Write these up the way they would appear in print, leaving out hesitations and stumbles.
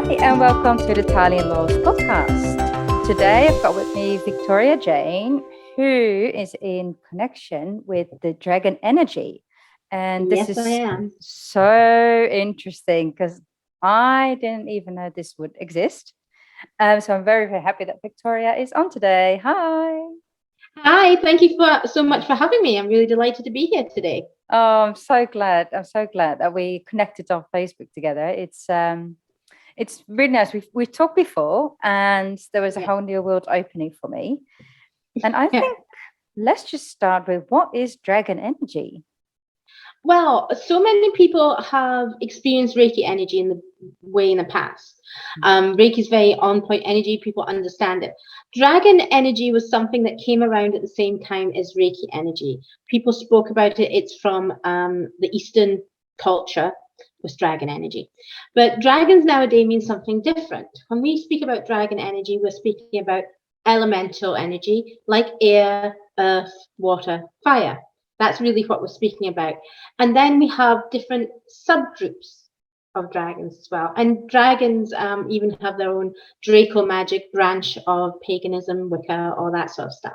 Hi, and welcome to the Tali Loz podcast. Today, I've got with me Victoria Jane, who is in connection with the dragon energy. And this Yes, I is am. so interesting because I didn't even know this would exist. So I'm very, very happy that Victoria is on today. Hi. Hi, thank you so much for having me. I'm really delighted to be here today. Oh, I'm so glad. I'm so glad that we connected on Facebook together. It's really nice. We've talked before, and there was a Yeah. whole new world opening for me. And I Yeah. think let's just start with what is dragon energy? Well, so many people have experienced Reiki energy in the past. Reiki is very on point energy. People understand it. Dragon energy was something that came around at the same time as Reiki energy. People spoke about it. It's from the Eastern culture with dragon energy. But dragons nowadays mean something different. When we speak about dragon energy, we're speaking about elemental energy like air, earth, water, fire. That's really what we're speaking about. And then we have different subgroups of dragons as well. And dragons even have their own Draco magic branch of paganism, Wicca, all that sort of stuff.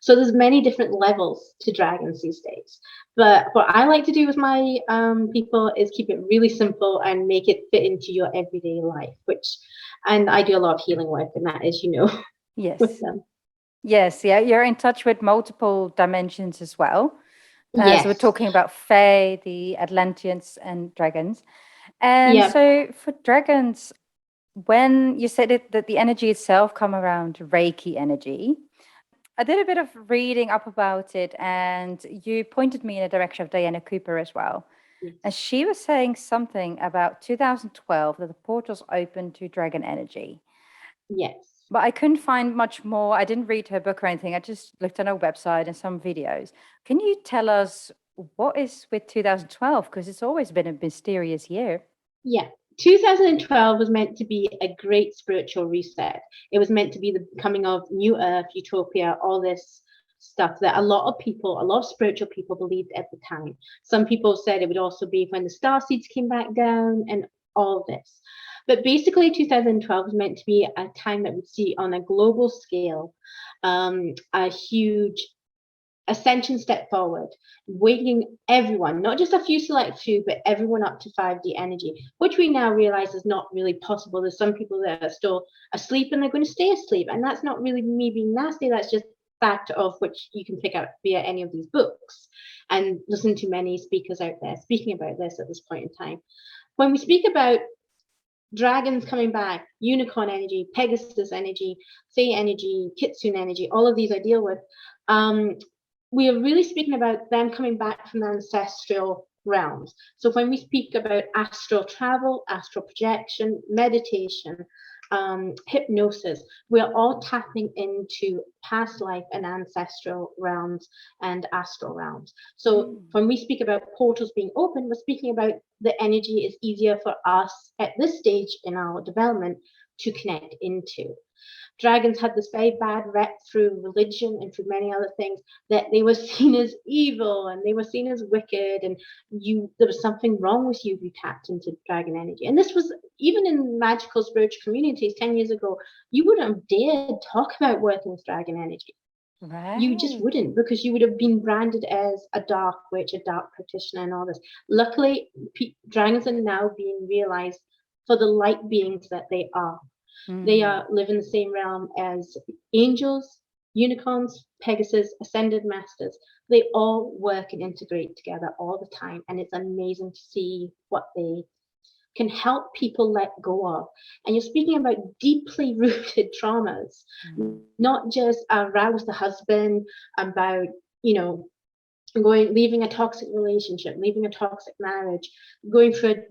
So there's many different levels to dragons these days. But what I like to do with my people is keep it really simple and make it fit into your everyday life, and I do a lot of healing work, and that is, with Yes. them. Yes. Yeah. You're in touch with multiple dimensions as well. So we're Yes. talking about Fae, the Atlanteans, and dragons. And Yeah. so for dragons, when you said it, that the energy itself come around Reiki energy, I did a bit of reading up about it, and you pointed me in the direction of Diana Cooper as well. And Yes. she was saying something about 2012 that the portals opened to dragon energy. Yes. But I couldn't find much more. I didn't read her book or anything. I just looked on her website and some videos. Can you tell us what is with 2012? Because it's always been a mysterious year. Yeah. 2012 was meant to be a great spiritual reset. It was meant to be the coming of New Earth, utopia, all this stuff that a lot of spiritual people believed at the time. Some people said it would also be when the star seeds came back down and all this. But basically, 2012 was meant to be a time that would see on a global scale a huge ascension step forward, waking everyone, not just a few select few, but everyone up to 5D energy, which we now realize is not really possible. There's some people that are still asleep and they're going to stay asleep. And that's not really me being nasty. That's just fact of which you can pick up via any of these books and listen to many speakers out there speaking about this at this point in time. When we speak about dragons coming back, unicorn energy, Pegasus energy, Fae energy, Kitsune energy, all of these I deal with. Um, we are really speaking about them coming back from the ancestral realms. So when we speak about astral travel, astral projection, meditation, hypnosis, we're all tapping into past life and ancestral realms and astral realms. So Mm. when we speak about portals being open, we're speaking about the energy is easier for us at this stage in our development to connect into. Dragons had this very bad rep through religion and through many other things, that they were seen as evil and they were seen as wicked, and there was something wrong with you if you tapped into dragon energy. And this was even in magical spiritual communities 10 years ago. You wouldn't have dared talk about working with dragon energy. You just Right. wouldn't, because you would have been branded as a dark witch, a dark practitioner, and all this. Luckily, dragons are now being realized for the light beings that they are. They Mm. live in the same realm as angels, unicorns, Pegasus, ascended masters. They all work and integrate together all the time, and it's amazing to see what they can help people let go of. And you're speaking about deeply rooted traumas, Mm. not just around with the husband, about, you know, leaving a toxic relationship, leaving a toxic marriage, going through a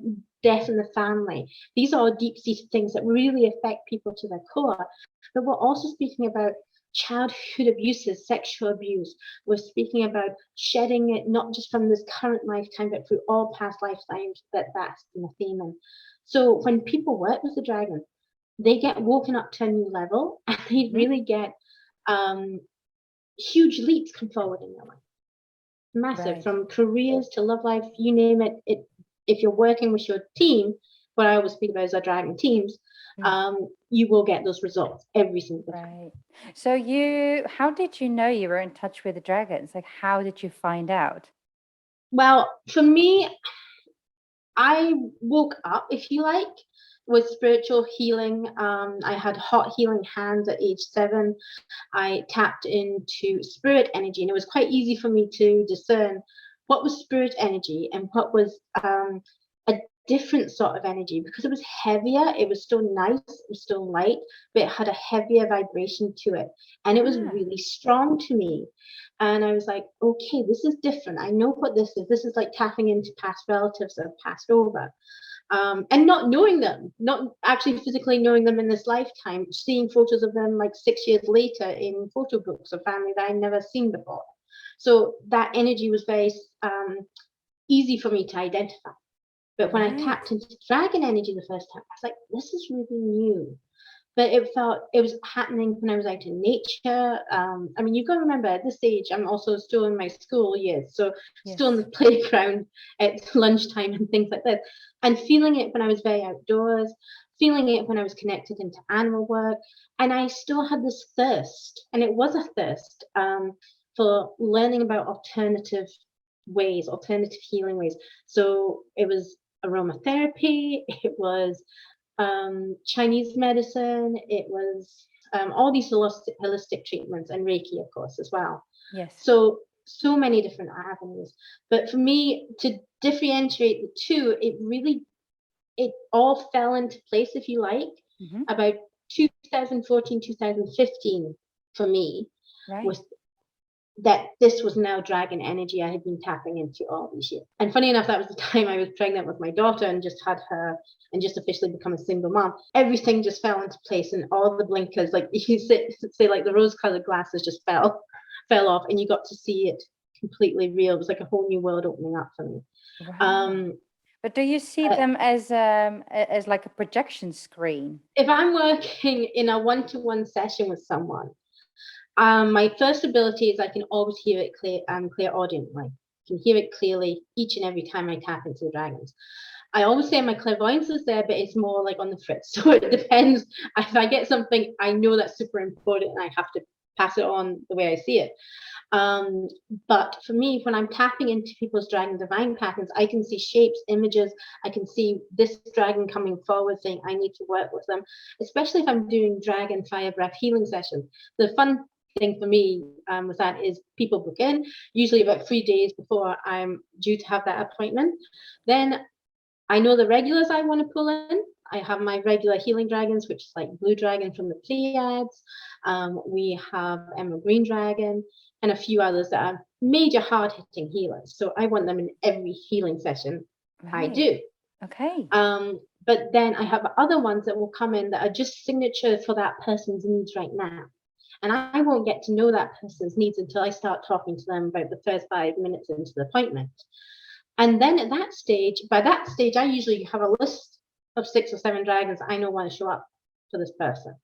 death in the family. These are deep seated things that really affect people to their core. But we're also speaking about childhood abuses, sexual abuse. We're speaking about shedding it not just from this current lifetime, but through all past lifetimes that's been a theme in. So when people work with the dragon, they get woken up to a new level and they Mhm. really get um, huge leaps come forward in their life. Massive, Right. from careers to love life, you name it. If you're working with your team, what I always speak about is our dragon teams, Mm. you will get those results every single time. Right. So how did you know you were in touch with the dragons? Like, how did you find out? Well, for me, I woke up, if you like, with spiritual healing. I had hot healing hands at age 7. I tapped into spirit energy, and it was quite easy for me to discern what was spirit energy and what was a different sort of energy, because it was heavier. It was still nice, it was still light, but it had a heavier vibration to it, and it was Ah, really strong to me. And I was like, okay, this is different. I know what this is. This is like tapping into past relatives that have passed over. And not knowing them, not actually physically knowing them in this lifetime, seeing photos of them like 6 years later in photo books of family that I'd never seen before. So that energy was very easy for me to identify. But when I tapped right. into dragon energy the first time, I was like, this is really new. But it was happening when I was out in nature. I mean, you've got to remember at this age, I'm also still in my school years, so still in Yes. the playground at lunchtime and things like this, and feeling it when I was very outdoors, feeling it when I was connected into animal work, and I still had this thirst, and it was a thirst for learning about alternative ways, alternative healing ways. So it was aromatherapy, it was Chinese medicine, it was all these holistic treatments, and Reiki, of course, as well. Yes. So many different avenues. But for me to differentiate the two, it all fell into place, if you like, Hmm. about 2014, 2015 for me, Right. was that this was now dragon energy I had been tapping into all these years. And funny enough, that was the time I was pregnant with my daughter and just had her and just officially become a single mom. Everything just fell into place, and all the blinkers, like you say like the rose-colored glasses just fell off, and you got to see it completely real. It was like a whole new world opening up for me. Right. Um, But do you see uh, them as like a projection screen? if I'm working in a one-to-one session with someone, my first ability is I can always hear it clairaudiently. I can hear it clearly each and every time I tap into the dragons. I always say my clairvoyance is there, but it's more like on the fritz. So it depends. If I get something I know that's super important and I have to pass it on the way I see it. Um, but for me, when I'm tapping into people's dragon divine patterns, I can see shapes, images. I can see this dragon coming forward saying, I need to work with them, especially if I'm doing dragon fire breath healing sessions. The fun thing for me with that is people book in, usually about 3 days before I'm due to have that appointment. Then I know the regulars I want to pull in. I have my regular healing dragons, which is like Blue Dragon from the Pleiades. We have Emerald Green Dragon, and a few others that are major hard-hitting healers. So I want them in every healing session I Right. do. Okay. But then I have other ones that will come in that are just signature for that person's needs right now. And I won't get to know that person's needs until I start talking to them about the first 5 minutes into the appointment. And then by that stage, I usually have a list of 6 or 7 dragons I know want to show up for this person.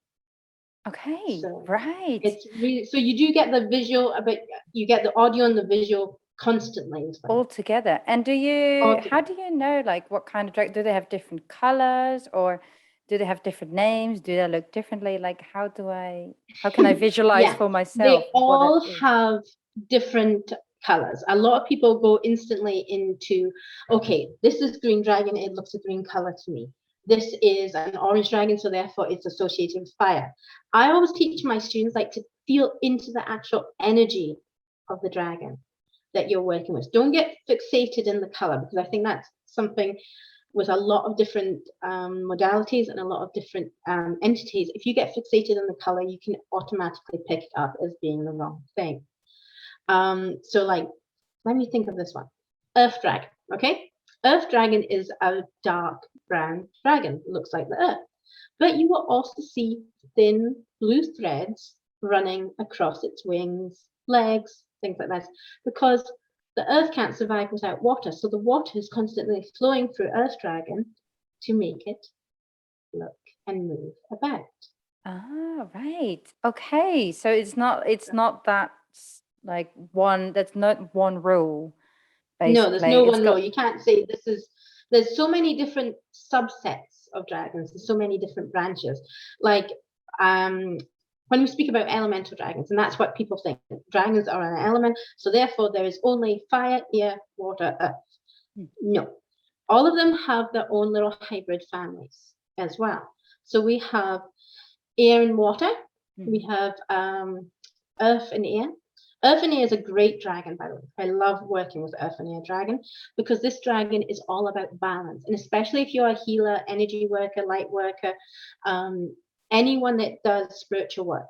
Okay. So Right. it's really, so you do get the visual, but you get the audio and the visual constantly. All together. And how do you know like what kind of drag? Do they have different colors, or do they have different names? Do they look differently? Like how can I visualize Yeah, for they myself what it all is? have different colors. A lot of people go instantly into, okay, this is green dragon, it looks a green color to me. This is an orange dragon, so therefore it's associated with fire. I always teach my students like to feel into the actual energy of the dragon that you're working with. Don't get fixated in the color, because I think that's something with a lot of different modalities and a lot of different entities. If you get fixated in the color, you can automatically pick it up as being the wrong thing. So like, let me think of this one. Earth dragon, okay? Earth dragon is a dark brown dragon, looks like the earth. But you will also see thin blue threads running across its wings, legs, things like that, because the earth can't survive without water. So the water is constantly flowing through Earth Dragon to make it look and move about. Ah, right. Okay. So it's not that that's not one rule, No, there's basically. no It's one rule. got You can't say this is there's so many different subsets of dragons. There's so many different branches. Like when we speak about elemental dragons, and that's what people think, dragons are an element, so therefore there is only fire, air, water, earth. No, all of them have their own little hybrid families as well. So we have air and water, we have earth and air. Earth and air is a great dragon, by the way. I love working with earth and air dragon because this dragon is all about balance. And especially if you're a healer, energy worker, light worker, anyone that does spiritual work.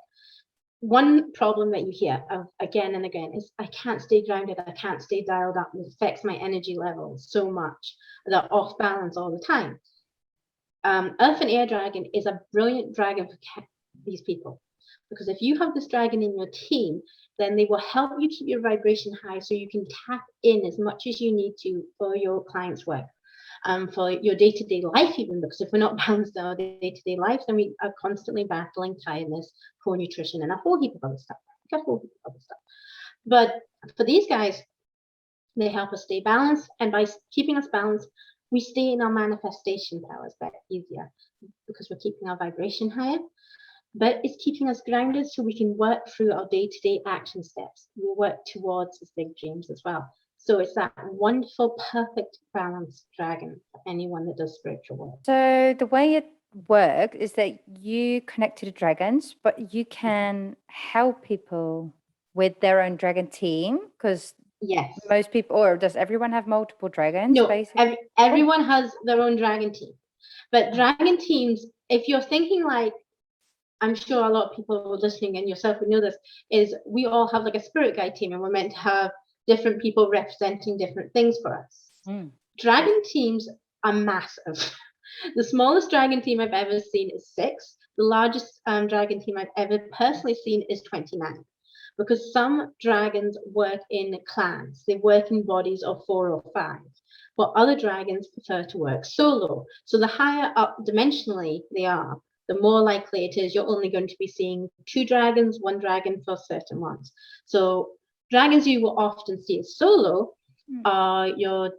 One problem that you hear of again and again is I can't stay grounded, I can't stay dialed up. It affects my energy levels so much. They're off balance all the time. Earth and air dragon is a brilliant dragon for these people. Because if you have this dragon in your team, then they will help you keep your vibration high so you can tap in as much as you need to for your client's work. For your day-to-day life even, because if we're not balanced in our day-to-day life, then we are constantly battling tiredness, poor nutrition, and a whole heap of other stuff. But for these guys, they help us stay balanced, and by keeping us balanced, we stay in our manifestation powers better, easier, because we're keeping our vibration higher. But it's keeping us grounded so we can work through our day-to-day action steps. We work towards these big dreams as well. So it's that wonderful, perfect balanced dragon for anyone that does spiritual work. So the way it works is that you connect to the dragons, but you can help people with their own dragon team, because yes, most people, or does everyone have multiple dragons? No, basically? everyone has their own dragon team. But dragon teams, if you're thinking like, I'm sure a lot of people listening and yourself would know this, is we all have like a spirit guide team and we're meant to have different people representing different things for us. Dragon teams are massive. The smallest dragon team I've ever seen is 6. The largest dragon team I've ever personally seen is 29. Because some dragons work in clans. They work in bodies of 4 or 5. But other dragons prefer to work solo. So the higher up dimensionally they are, the more likely it is you're only going to be seeing 2 dragons, 1 dragon for certain ones. So dragons you will often see as solo are your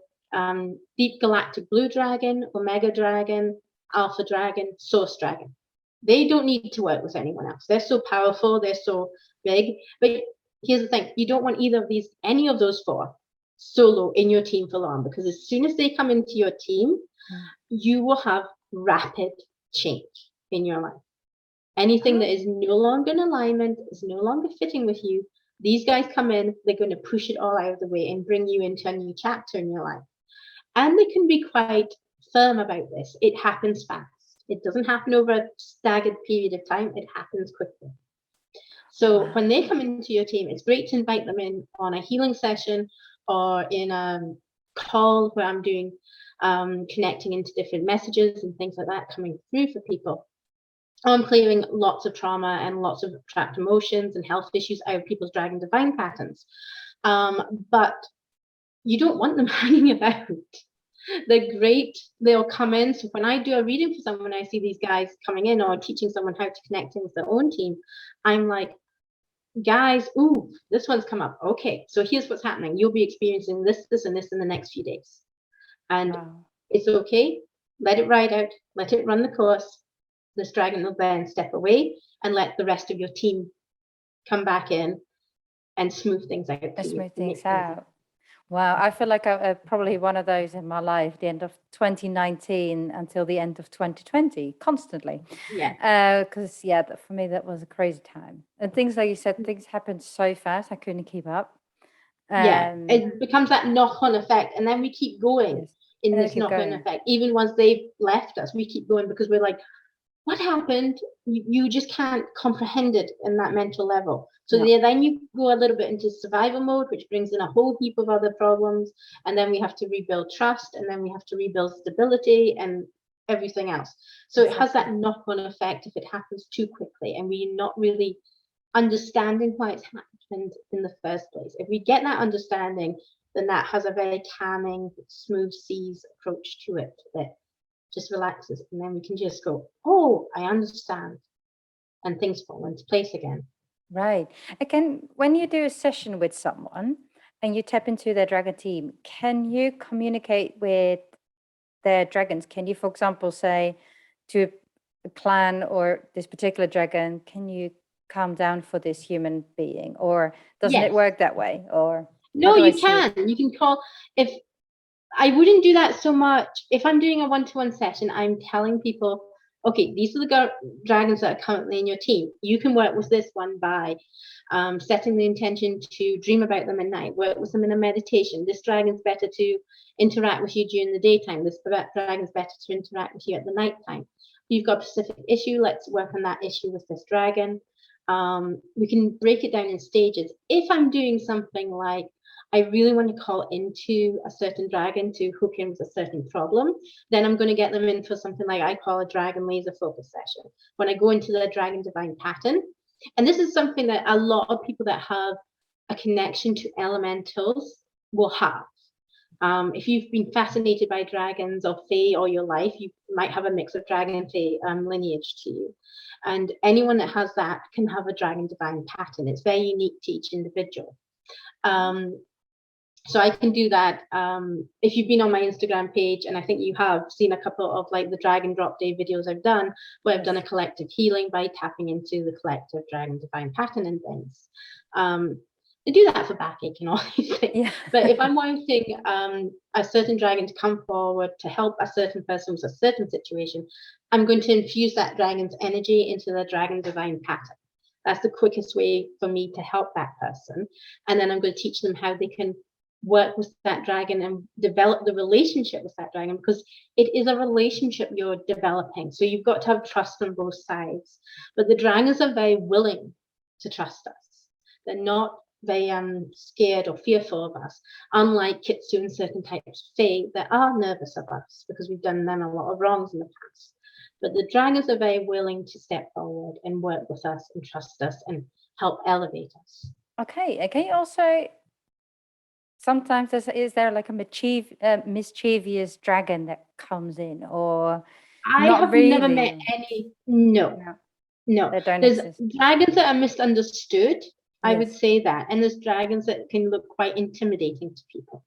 deep galactic blue dragon, omega dragon, alpha dragon, source dragon. They don't need to work with anyone else. They're so powerful, they're so big. But here's the thing, you don't want either of these, any of those 4 solo in your team for long, because as soon as they come into your team, you will have rapid change in your life. Anything that is no longer in alignment, is no longer fitting with you, these guys come in, they're going to push it all out of the way and bring you into a new chapter in your life. And they can be quite firm about this. It happens fast. It doesn't happen over a staggered period of time. It happens quickly. So when they come into your team, it's great to invite them in on a healing session or in a call where I'm doing connecting into different messages and things like that coming through for people. I'm clearing lots of trauma and lots of trapped emotions and health issues out of people's dragon divine patterns. But you don't want them hanging about. They're great. They'll come in. So when I do a reading for someone, I see these guys coming in or teaching someone how to connect in with their own team. I'm like, guys, ooh, this one's come up. Okay, so here's what's happening. You'll be experiencing this, this, and this in the next few days. And it's okay. Let it ride out. Let it run the course. This dragon will then step away and let the rest of your team come back in and smooth things out. Smooth things out. Wow, I feel like I'm probably one of those in my life, the end of 2019 until the end of 2020, constantly. Yeah. Because, for me, that was a crazy time. And things like you said, things happened so fast, I couldn't keep up. It becomes that knock-on effect. And then we keep going in this knock-on effect. Even once they've left us, we keep going because we're like, what happened? You just can't comprehend it in that mental level. So then you go a little bit into survival mode, which brings in a whole heap of other problems. And then we have to rebuild trust, and then we have to rebuild stability and everything else. So it has that knock-on effect if it happens too quickly and we're not really understanding why it's happened in the first place. If we get that understanding, then that has a very calming, smooth seas approach to it that just relaxes, and then we can just go, oh, I understand, and things fall into place again. Right. Again, when you do a session with someone and you tap into their dragon team, can you communicate with their dragons? Can you, for example, say to a clan or this particular dragon, can you calm down for this human being? Or doesn't it Yes. work that way? Or how No, do I you see it? can. You can call if I wouldn't do that so much. If I'm doing a one-to-one session, I'm telling people, okay, these are the dragons that are currently in your team. You can work with this one by setting the intention to dream about them at night, work with them in a meditation. This dragon's better to interact with you during the daytime. This dragon's better to interact with you at the nighttime. You've got a specific issue, let's work on that issue with this dragon. We can break it down in stages. If I'm doing something like I really want to call into a certain dragon to hook in with a certain problem, then I'm going to get them in for something like I call a dragon laser focus session. When I go into the dragon divine pattern, and this is something that a lot of people that have a connection to elementals will have. If you've been fascinated by dragons or fae all your life, you might have a mix of dragon and fae lineage to you. And anyone that has that can have a dragon divine pattern. It's very unique to each individual. So I can do that. If you've been on my Instagram page, and I think you have seen a couple of like the Dragon Drop Day videos I've done, where I've done a collective healing by tapping into the collective Dragon Divine Pattern and things. I do that for backache and all these things. Yeah. But if I'm wanting a certain dragon to come forward to help a certain person with a certain situation, I'm going to infuse that dragon's energy into the Dragon Divine Pattern. That's the quickest way for me to help that person. And then I'm going to teach them how they can work with that dragon and develop the relationship with that dragon, because it is a relationship you're developing. So you've got to have trust on both sides. But the dragons are very willing to trust us. They're not very scared or fearful of us, unlike Kitsu and certain types of fae that are nervous of us because we've done them a lot of wrongs in the past. But the dragons are very willing to step forward and work with us and trust us and help elevate us. Okay. And can you also sometimes is there like a mischievous dragon that comes in, or I not have really? never met any. No, they don't There's exist. dragons that are misunderstood. I would Yes. say that, and there's dragons that can look quite intimidating to people.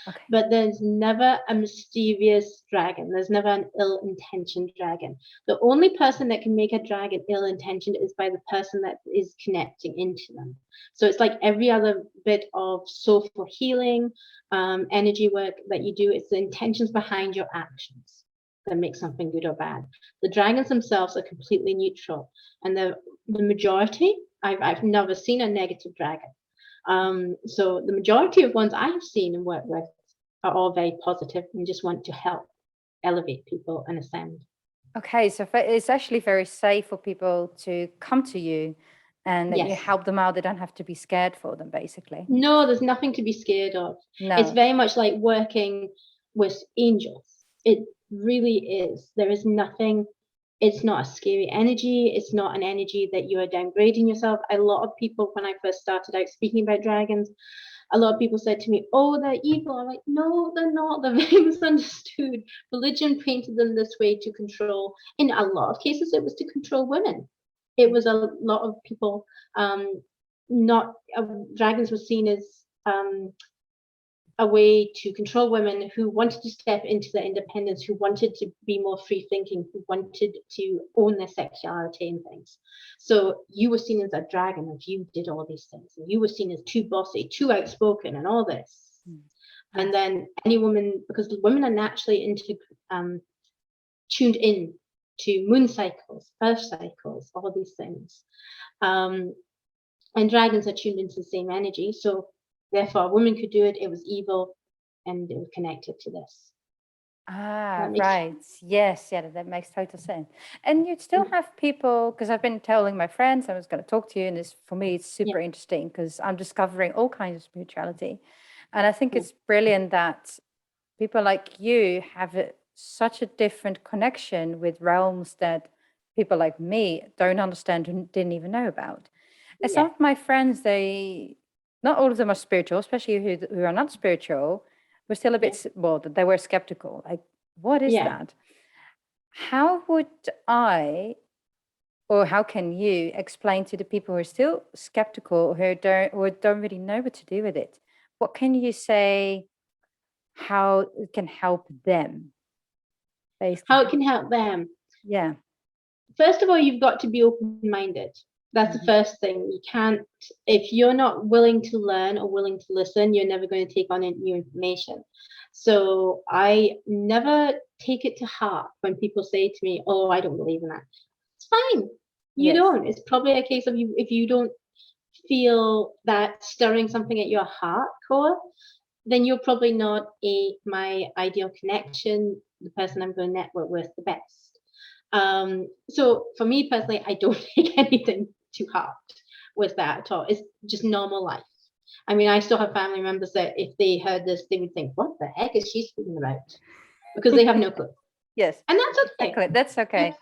Okay. But there's never a mischievous dragon. There's never an ill-intentioned dragon. The only person that can make a dragon ill-intentioned is by the person that is connecting into them. So it's like every other bit of soulful healing, energy work that you do. It's the intentions behind your actions that make something good or bad. The dragons themselves are completely neutral, and the majority, I've never seen a negative dragon. So the majority of ones I have seen and worked with are all very positive and just want to help elevate people and ascend. Okay, so it's actually very safe for people to come to you and that you Yes. help them out. They don't have to be scared for them, basically. No, there's nothing to be scared of. No. It's very much like working with angels. It really is. There is nothing, it's not a scary energy. It's not an energy that you are downgrading yourself. A lot of people, when I first started out speaking about dragons, a lot of people said to me, oh, they're evil. I'm like, no, they're not. They're very misunderstood. Religion painted them this way to control. In a lot of cases, it was to control women. It was a lot of people, not dragons were seen as a way to control women who wanted to step into their independence, who wanted to be more free thinking, who wanted to own their sexuality and things. So you were seen as a dragon if you did all these things. And you were seen as too bossy, too outspoken, and all this. And then any woman, because women are naturally tuned in to moon cycles, earth cycles, all these things. And dragons are tuned into the same energy. So therefore, a woman could do it. It was evil, and it was connected to this. Right. Yes. Yeah, that makes total sense. And you'd still have people, because I've been telling my friends I was going to talk to you, and for me, it's super interesting because I'm discovering all kinds of spirituality. And I think it's brilliant that people like you have such a different connection with realms that people like me don't understand and didn't even know about. And some of my friends, not all of them are spiritual, especially who are not spiritual, were still a bit, well, they were skeptical. Like, what is that? How would I, or how can you explain to the people who are still skeptical, who don't really know what to do with it? What can you say, how it can help them? Based. how it can help them. Yeah. First of all, you've got to be open-minded. That's the first thing. You can't, if you're not willing to learn or willing to listen, you're never going to take on new information. So I never take it to heart when people say to me, oh, I don't believe in that. It's fine. You don't. It's probably a case of you, if you don't feel that stirring something at your heart core, then you're probably not my ideal connection, the person I'm going to network with the best. So for me personally, I don't take anything to heart with that at all. It's just normal life. I mean, I still have family members that if they heard this, they would think, what the heck is she speaking about? Because they have no clue. Yes. And that's okay. Exactly. That's okay.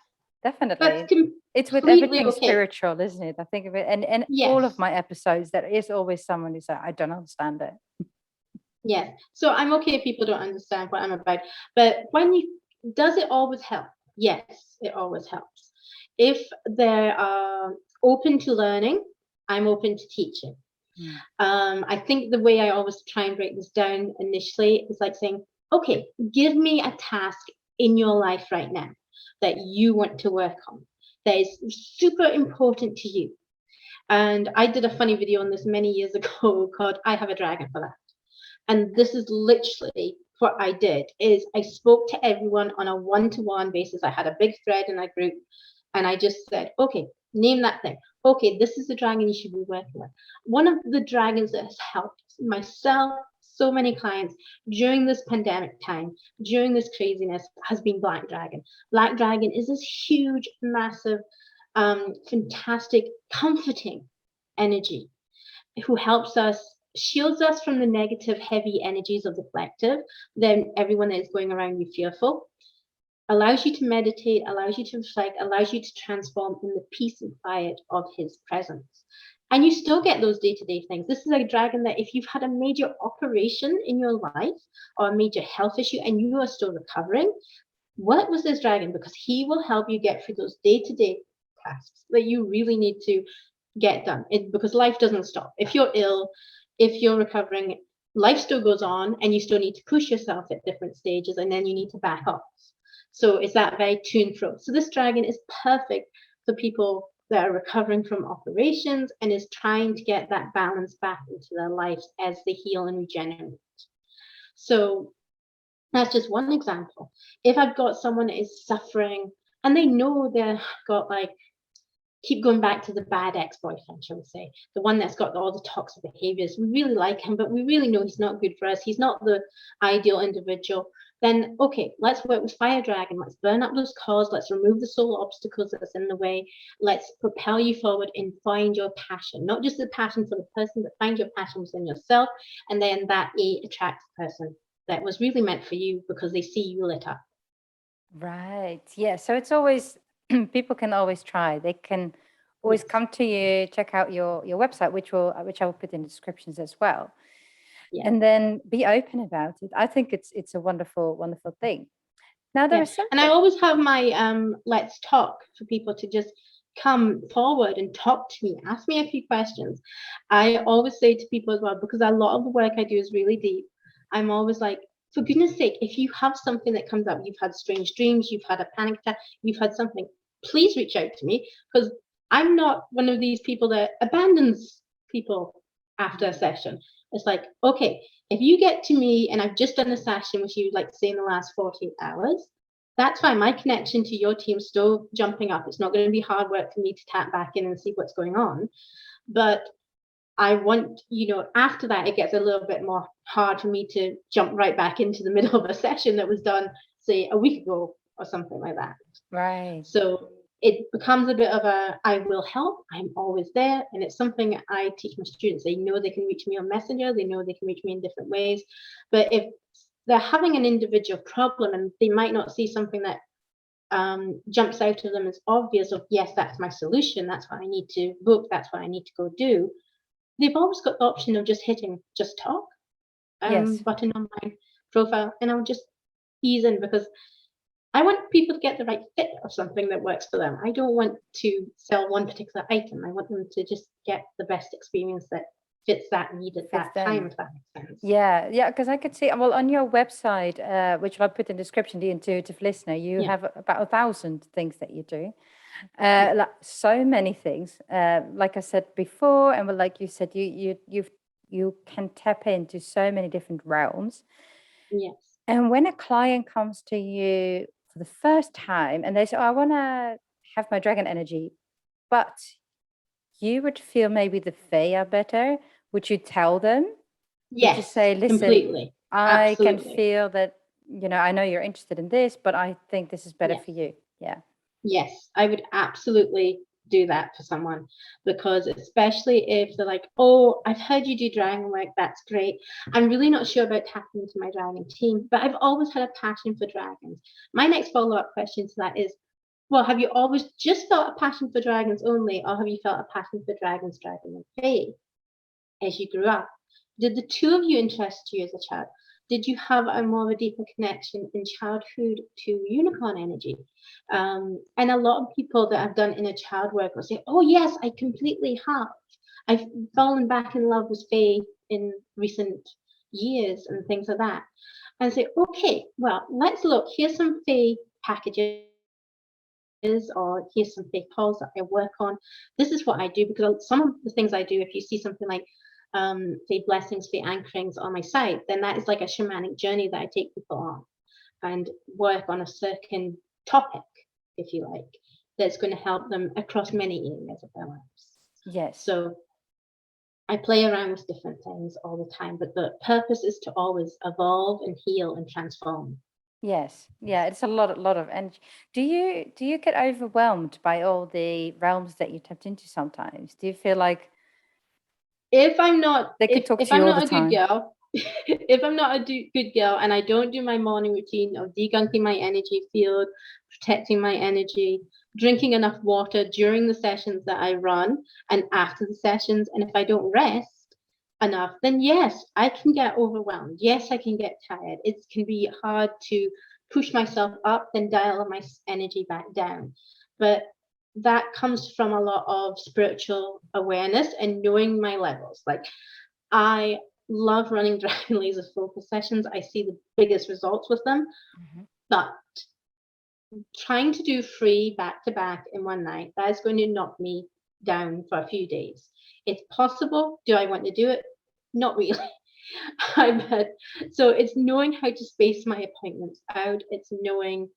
Definitely. That's It's with completely everything okay. spiritual, isn't it? I think of it. And Yes. all of my episodes, there is always someone who says, I don't understand it. Yes. So I'm okay if people don't understand what I'm about. But does it always help? Yes, it always helps. If they're open to learning, I'm open to teaching. I think the way I always try and break this down initially is like saying, okay, give me a task in your life right now that you want to work on that is super important to you. And I did a funny video on this many years ago called I Have a Dragon for That. And this is literally what I did is I spoke to everyone on a one-to-one basis. I had a big thread in a group and I just said, okay, name that thing. Okay, this is the dragon you should be working with. One of the dragons that has helped myself, so many clients during this pandemic time, during this craziness has been Black Dragon. Black Dragon is this huge, massive, fantastic, comforting energy who helps us, shields us from the negative, heavy energies of the collective, then everyone that is going around you fearful, allows you to meditate, allows you to reflect, allows you to transform in the peace and quiet of his presence. And you still get those day-to-day things. This is a dragon that if you've had a major operation in your life or a major health issue and you are still recovering, what was this dragon? Because he will help you get through those day-to-day tasks that you really need to get done. Because life doesn't stop. If you're ill, if you're recovering, life still goes on and you still need to push yourself at different stages and then you need to back off. So it's that very to and fro. So this dragon is perfect for people that are recovering from operations and is trying to get that balance back into their lives as they heal and regenerate. So that's just one example. If I've got someone that is suffering and they know they've got like, keep going back to the bad ex-boyfriend, shall we say, the one that's got all the toxic behaviors. We really like him, but we really know he's not good for us. He's not the ideal individual. Then, okay, let's work with Fire Dragon. Let's burn up those cores. Let's remove the soul obstacles that's in the way. Let's propel you forward and find your passion, not just the passion for the person, but find your passion within yourself. And then that attracts the person that was really meant for you because they see you lit up. Right. Yeah. So it's always, people can always try. They can always come to you, check out your website, which I will put in the descriptions as well. Yeah. And then be open about it. I think it's a wonderful, wonderful thing. Now there is something. And I always have my let's talk for people to just come forward and talk to me, ask me a few questions. I always say to people as well, because a lot of the work I do is really deep. I'm always like, for goodness sake, if you have something that comes up, you've had strange dreams, you've had a panic attack, you've had something, please reach out to me, because I'm not one of these people that abandons people after a session. It's like, okay, if you get to me and I've just done a session with you, like say in the last 48 hours, that's fine. My connection to your team's still jumping up. It's not going to be hard work for me to tap back in and see what's going on. But I want, after that, it gets a little bit more hard for me to jump right back into the middle of a session that was done, say, a week ago or something like that. Right. So it becomes a bit of I will help. I'm always there. And it's something I teach my students. They know they can reach me on Messenger. They know they can reach me in different ways. But if they're having an individual problem and they might not see something that jumps out of them as obvious of, yes, that's my solution. That's what I need to book. That's what I need to go do. They've always got the option of just hitting just talk button on my profile. And I'll just ease in because I want people to get the right fit of something that works for them. I don't want to sell one particular item. I want them to just get the best experience that fits that need at Fits that them. time, if that makes sense. Yeah, yeah, because I could see, well, on your website, which I'll put in the description, The Intuitive Listener, you Yeah. have about 1,000 things that you do. Yeah. Like so many things. Like I said before, and like you said, you can tap into so many different realms. Yes. And when a client comes to you for the first time and they say, "Oh, I want to have my dragon energy," but you would feel maybe the Fae are better, would you tell them? Would you Yes, say, listen, completely. I can Absolutely. feel that, I know you're interested in this, but I think this is better Yes. for you. Yeah. Yes, I would absolutely do that for someone, because especially if they're like, oh, I've heard you do dragon work, that's great. I'm really not sure about tapping into my dragon team, but I've always had a passion for dragons. My next follow-up question to that is, well, have you always just felt a passion for dragons only, or have you felt a passion for dragons, dragon, and fae as you grew up? Did the two of you interest you as a child? Did you have a more of a deeper connection in childhood to unicorn energy? And a lot of people that have done inner child work will say, oh, yes, I completely have. I've fallen back in love with fae in recent years and things like that. And say, okay, well, let's look. Here's some fae packages, or here's some fae calls that I work on. This is what I do, because some of the things I do, if you see something like fae blessings, fae anchorings on my site, then that is like a shamanic journey that I take people on and work on a certain topic, if you like, that's going to help them across many areas of their lives. Yes. So I play around with different things all the time, but the purpose is to always evolve and heal and transform. Yes. Yeah, it's a lot of energy. Do you get overwhelmed by all the realms that you tapped into sometimes? Do you feel like If I'm not, they could talk if to you I'm all the not a good time? girl, if I'm not a good girl and I don't do my morning routine of degunking my energy field, protecting my energy, drinking enough water during the sessions that I run and after the sessions, and if I don't rest enough, then yes, I can get overwhelmed. Yes, I can get tired. It can be hard to push myself up, then dial my energy back down. But that comes from a lot of spiritual awareness and knowing my levels. Like, I love running dragon laser focus sessions. I see the biggest results with them. But trying to do 3 back to back in one night, that is going to knock me down for a few days. It's possible. Do I want to do it? Not really. So it's knowing how to space my appointments out. It's knowing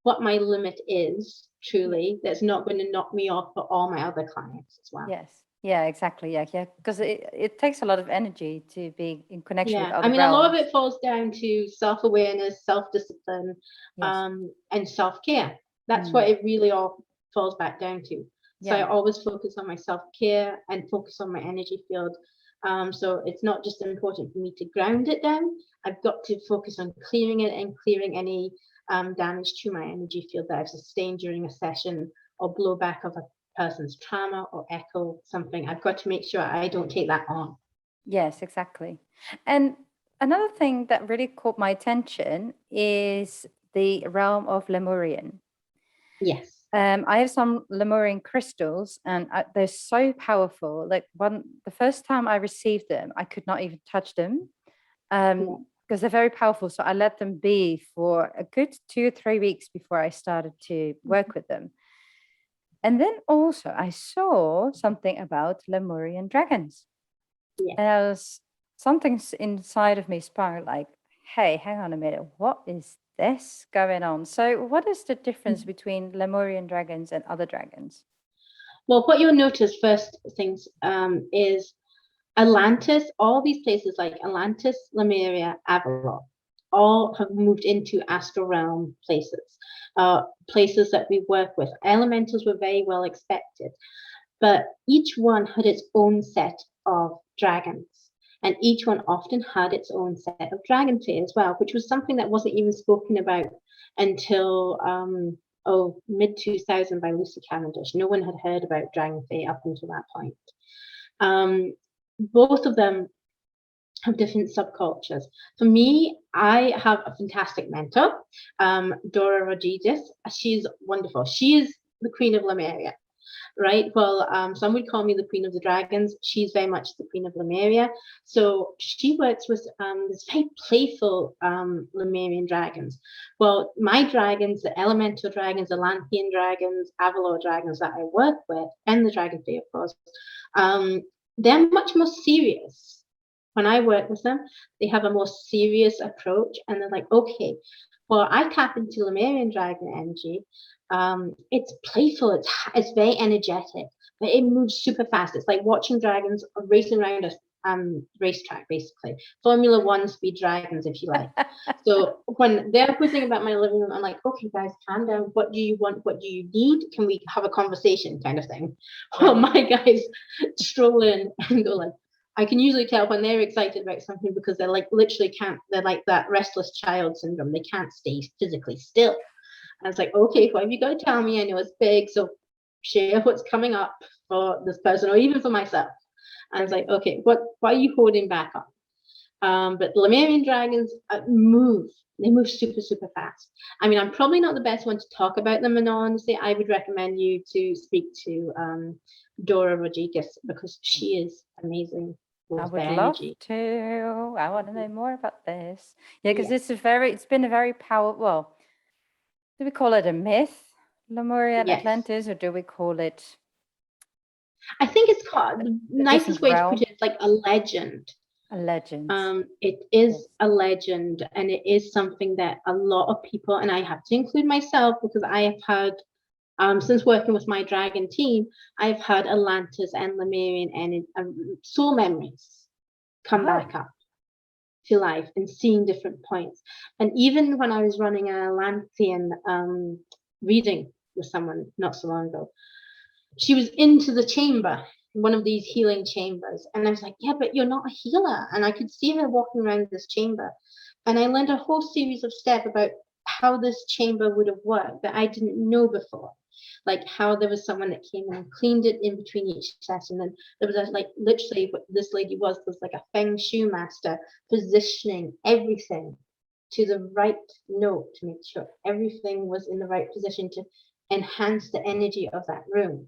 what my limit is truly, that's not going to knock me off for all my other clients as well. Yes. Yeah, exactly. Yeah, yeah. Because it takes a lot of energy to be in connection with Yeah, I other mean, a lot of realms. it falls down to self-awareness, self-discipline, Yes. and self-care. That's what it really all falls back down to. So I Yeah. always focus on my self-care and focus on my energy field. So it's not just important for me to ground it down. I've got to focus on clearing it and clearing any damage to my energy field that I've sustained during a session, or blowback of a person's trauma or echo something. I've got to make sure I don't take that on. Yes, exactly. And another thing that really caught my attention is the realm of Lemurian. Yes. I have some Lemurian crystals, and they're so powerful. Like the first time I received them, I could not even touch them because they're very powerful. So I let them be for a good 2 or 3 weeks before I started to work with them. And then also I saw something about Lemurian dragons. Yeah. And something inside of me sparked like, hey, hang on a minute, what is this going on? So what is the difference between Lemurian dragons and other dragons? Well, what you'll notice first things is Atlantis, all these places like Atlantis, Lemuria, Avalon, all have moved into astral realm places, places that we work with. Elementals were very well expected, but each one had its own set of dragons. And each one often had its own set of dragon fae as well, which was something that wasn't even spoken about until mid 2000 by Lucy Cavendish. No one had heard about dragon fae up until that point. Both of them have different subcultures. For me, I have a fantastic mentor, Dora Rodriguez. She's wonderful. She is the queen of Lemuria. right? Well, some would call me the Queen of the Dragons. She's very much the Queen of Lemuria. So she works with this very playful Lemurian dragons. Well, my dragons, the elemental dragons, the Lemurian dragons, Avalor dragons that I work with, and the Dragon Fleet, of course, they're much more serious. When I work with them, they have a more serious approach, and they're like, okay, well, I tap into Lemurian dragon energy. It's playful, it's very energetic, but it moves super fast. It's like watching dragons racing around a racetrack, basically. Formula One speed dragons, if you like. So when they're whizzing about my living room, I'm like, okay, guys, calm down. What do you want? What do you need? Can we have a conversation, kind of thing? Well, my guys stroll in and go like, I can usually tell when they're excited about something because they're like literally can't, they're like that restless child syndrome. They can't stay physically still. I was like, okay, what have you got to tell me? I know it's big, so share what's coming up for this person or even for myself. I was like, okay, what are you holding back on? But the Lemurian dragons move. They move super, super fast. I mean, I'm probably not the best one to talk about them, and honestly, I would recommend you to speak to Dora Rodriguez because she is amazing. I would love to. I want to know more about this. Yeah, because it's been a very powerful, well, do we call it a myth, Lemuria and Atlantis, or do we call it? I think it's called, the nicest way to put it is like a legend. A legend. It is a legend, and it is something that a lot of people, and I have to include myself because I have heard, since working with my dragon team, I've heard Atlantis and Lemurian and soul memories come back up to life and seeing different points. And even when I was running an Atlantean reading with someone not so long ago, she was into the chamber, one of these healing chambers. And I was like, yeah, but you're not a healer. And I could see her walking around this chamber. And I learned a whole series of steps about how this chamber would have worked that I didn't know before. Like how there was someone that came and cleaned it in between each session. And there was like literally what this lady was like a feng shui master positioning everything to the right note to make sure everything was in the right position to enhance the energy of that room.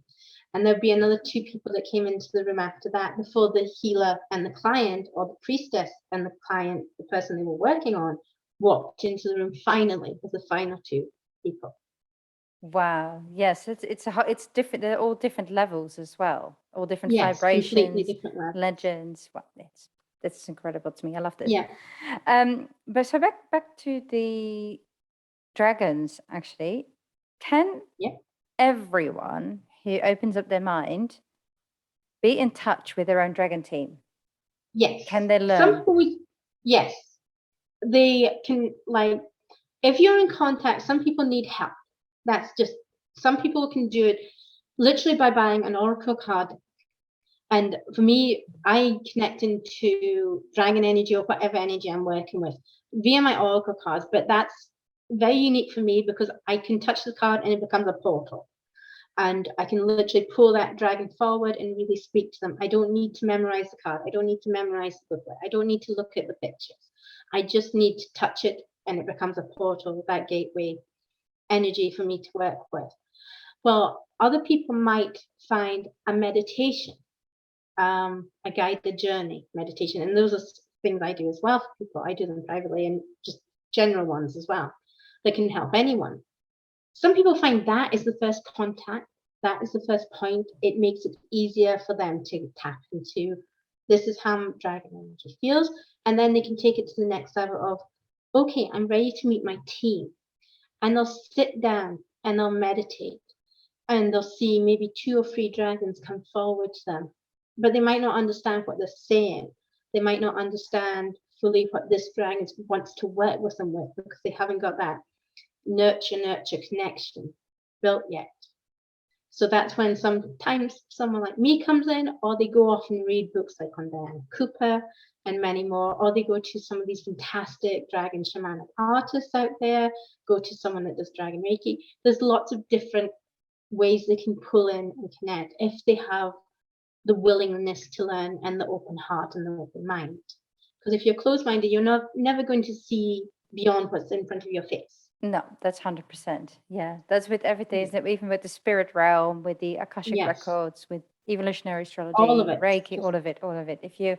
And there'd be another 2 people that came into the room after that before the healer and the client, or the priestess and the client, the person they were working on, walked into the room finally as the final 2 people. Wow. Yes, it's different. They're all different levels as well. All different vibrations, completely different levels. Legends. Wow, it's incredible to me. I love this. Yeah. But so back to the dragons, actually. Can everyone who opens up their mind be in touch with their own dragon team? Yes. Can they learn? Yes. They can, like, if you're in contact, some people need help. That's just, some people can do it literally by buying an oracle card. And for me, I connect into dragon energy or whatever energy I'm working with via my oracle cards, but that's very unique for me because I can touch the card and it becomes a portal. And I can literally pull that dragon forward and really speak to them. I don't need to memorize the card. I don't need to memorize the booklet. I don't need to look at the pictures. I just need to touch it and it becomes a portal, that gateway energy for me to work with. Well, other people might find a meditation, a guided journey meditation. And those are things I do as well for people. I do them privately and just general ones as well that can help anyone. Some people find that is the first contact. That is the first point. It makes it easier for them to tap into, this is how dragon energy feels. And then they can take it to the next level of, okay, I'm ready to meet my team. And they'll sit down and they'll meditate. And they'll see maybe 2 or 3 dragons come forward to them. But they might not understand what they're saying. They might not understand fully what this dragon wants to work with them with because they haven't got that nurture connection built yet. So that's when sometimes someone like me comes in, or they go off and read books like on Diana Cooper and many more, or they go to some of these fantastic dragon shamanic artists out there, go to someone that does dragon Reiki. There's lots of different ways they can pull in and connect if they have the willingness to learn and the open heart and the open mind. Because if you're closed-minded, you're never going to see beyond what's in front of your face. No, that's 100%. Yeah, that's with everything, Mm. isn't it? Even with the spirit realm, with the Akashic Yes, records, with evolutionary all of astrology, it. Reiki, Just all of it. If you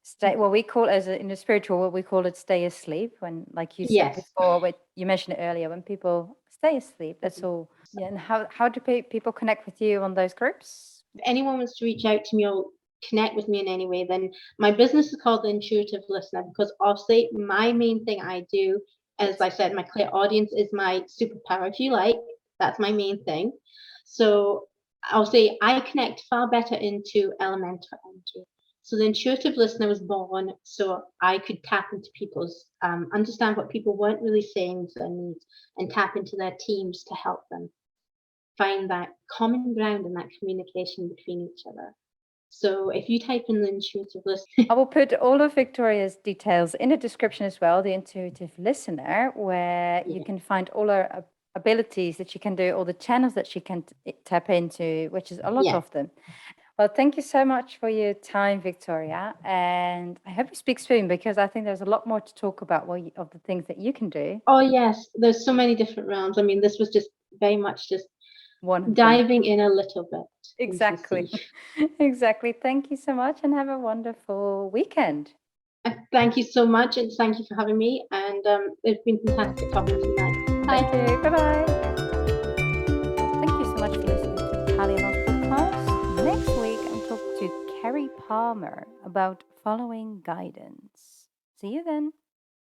stay, well, we call in the spiritual world, we call it stay asleep. When, like you said yes. before, you mentioned it earlier, when people stay asleep, that's all. Yeah, and how do people connect with you on those groups? If anyone wants to reach out to me or connect with me in any way, then my business is called the Intuitive Listener, because obviously my main thing I do, as Yes. I said, my clear audience is my superpower, if you like. That's my main thing. So I'll say I connect far better into elemental energy. So the Intuitive Listener was born so I could tap into people's, understand what people weren't really saying to their needs, and tap into their teams to help them find that common ground and that communication between each other. So if you type in the Intuitive Listener, I will put all of Victoria's details in the description as well, the Intuitive Listener, where you can find all her abilities that she can do, all the channels that she can tap into, which is a lot yeah. of them. Well, thank you so much for your time, Victoria. And I hope we speak soon, because I think there's a lot more to talk about of the things that you can do. Oh yes, there's so many different realms. I mean, this was just very much just One of them. diving in a little bit into the Exactly. sea. Exactly. Thank you so much, and have a wonderful weekend. Thank you so much, and thank you for having me. And it's been fantastic talking to you tonight. Thank Bye. you. Bye-bye. Thank you so much for listening to Tali Loz podcast. Next week, I'm talking to Carrie Palmer about following guidance. See you then.